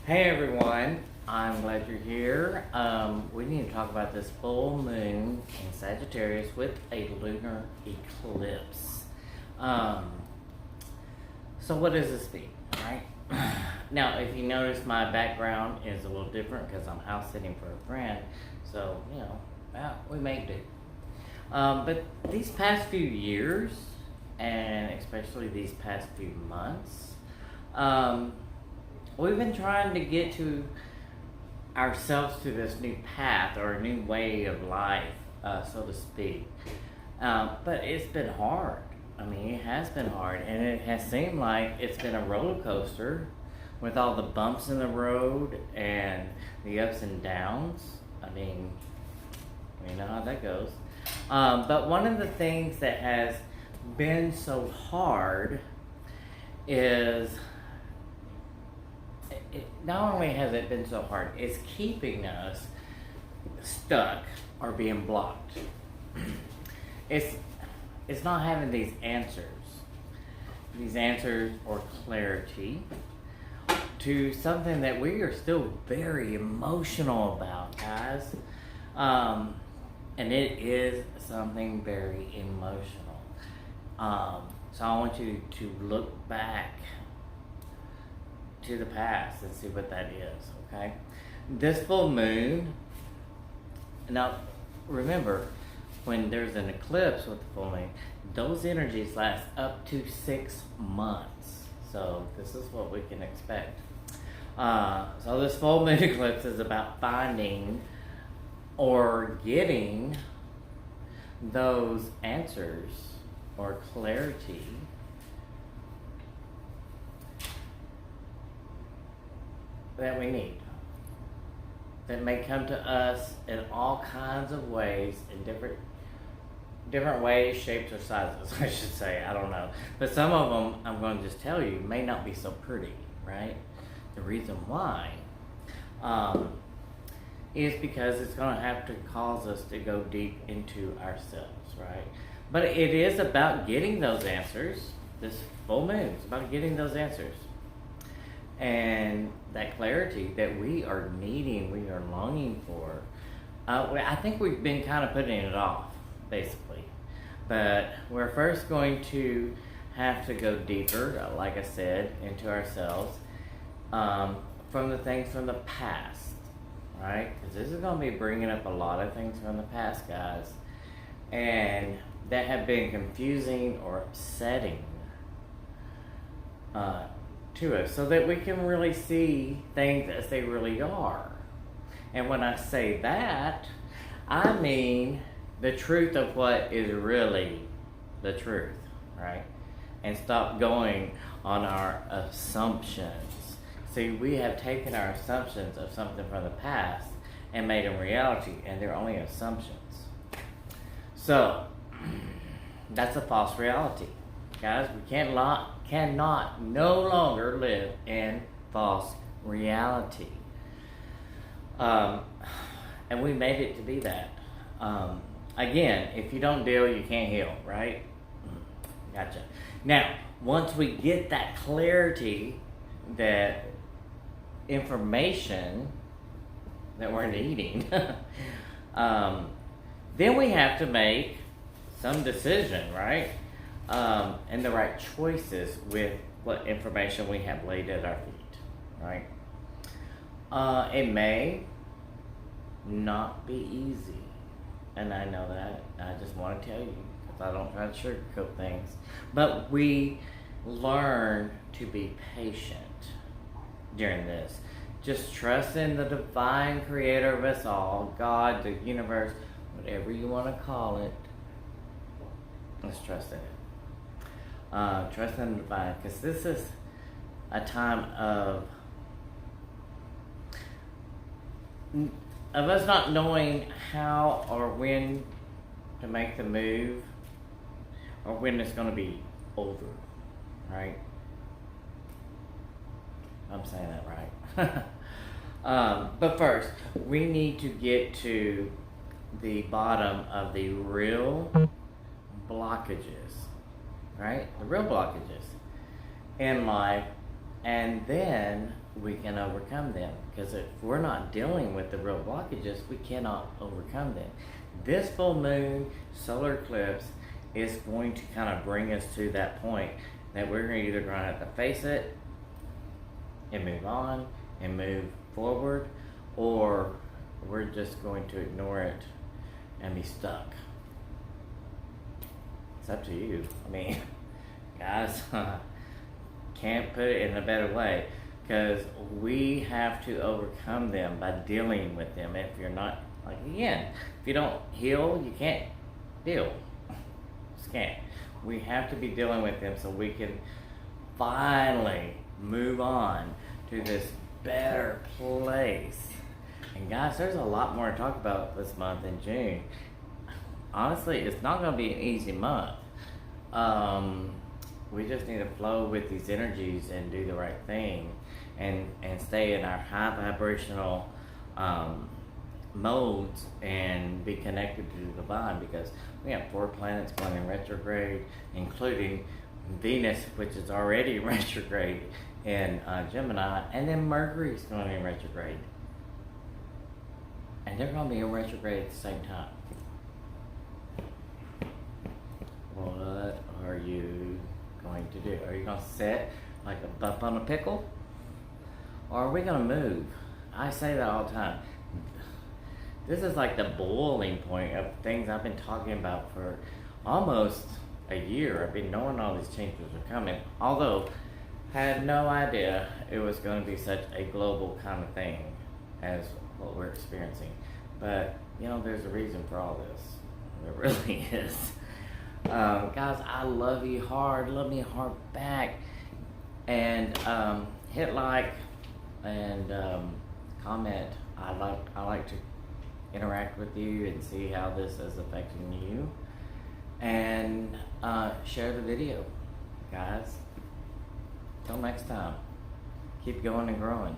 Hey everyone, I'm glad you're here. We need to talk about this full moon in Sagittarius with a lunar eclipse. So what does this mean, right? Now, if you notice, my background is a little different because I'm house sitting for a friend. So, we may do. But these past few years, and especially these past few months, we've been trying to get to ourselves to this new path or a new way of life, so to speak. But it's been hard. I mean, it has been hard, and it has seemed like it's been a roller coaster with all the bumps in the road and the ups and downs. I mean, you know how that goes. But one of the things that has been so hard is not only has it been so hard, it's keeping us stuck or being blocked. It's not having these answers or clarity to something that we are still very emotional about, guys. And it is something very emotional. So I want you to look back to the past and see what that is, okay? This full moon, now remember, when there's an eclipse with the full moon, those energies last up to 6 months. So this is what we can expect. So this full moon eclipse is about finding or getting those answers or clarity that we need, that may come to us in all kinds of ways, in different ways, shapes, or sizes, I should say. I don't know. But some of them, I'm going to just tell you, may not be so pretty, right? The reason why is because it's going to have to cause us to go deep into ourselves, right? But it is about getting those answers. This full moon is about getting those answers. And that clarity that we are needing, we are longing for. I think we've been kind of putting it off, basically. But we're first going to have to go deeper, like I said, into ourselves, from the things from the past, right? Because this is going to be bringing up a lot of things from the past, guys, and that have been confusing or upsetting to us, so that we can really see things as they really are. And when I say that, I mean the truth of what is really the truth, right? And stop going on our assumptions. See, we have taken our assumptions of something from the past and made them reality, and they're only assumptions. So that's a false reality, guys. We cannot no longer live in false reality. And we made it to be that. Again, if you don't deal, you can't heal, right? Gotcha. Now, once we get that clarity, that information that we're needing, then we have to make some decision, right? And the right choices with what information we have laid at our feet, right? It may not be easy, and I know that. I just want to tell you, because I don't try to sugarcoat things. But we learn to be patient during this. Just trust in the divine creator of us all, God, the universe, whatever you want to call it. Let's trust in it. Trust in the divine, because this is a time of us not knowing how or when to make the move, or when it's going to be over, right? I'm saying that right. But first, we need to get to the bottom of the real blockages, right? The real blockages in life And then we can overcome them. Because if we're not dealing with the real blockages, we cannot overcome them. This full moon solar eclipse is going to kind of bring us to that point that we're either going to have to face it and move on and move forward, or we're just going to ignore it and be stuck. It's up to you. I mean, guys, can't put it in a better way, because we have to overcome them by dealing with them. If you're not, like, again, if you don't heal, you can't deal. Just can't. We have to be dealing with them so we can finally move on to this better place. And guys, there's a lot more to talk about this month in June. Honestly, it's not going to be an easy month. We just need to flow with these energies and do the right thing, and stay in our high vibrational modes and be connected to the divine, because we have 4 planets going in retrograde, including Venus, which is already retrograde in Gemini, and then Mercury's going in retrograde. And they're going to be in retrograde at the same time. What are you going to do? Are you going to sit like a bump on a pickle? Or are we going to move? I say that all the time. This is like the boiling point of things I've been talking about for almost a year. I've been knowing all these changes are coming, although I had no idea it was going to be such a global kind of thing as what we're experiencing. But, you know, there's a reason for all this. There really is. Guys, I love you hard. Love me hard back. And hit like and comment. I like to interact with you and see how this is affecting you. And share the video, guys. Till next time. Keep going and growing.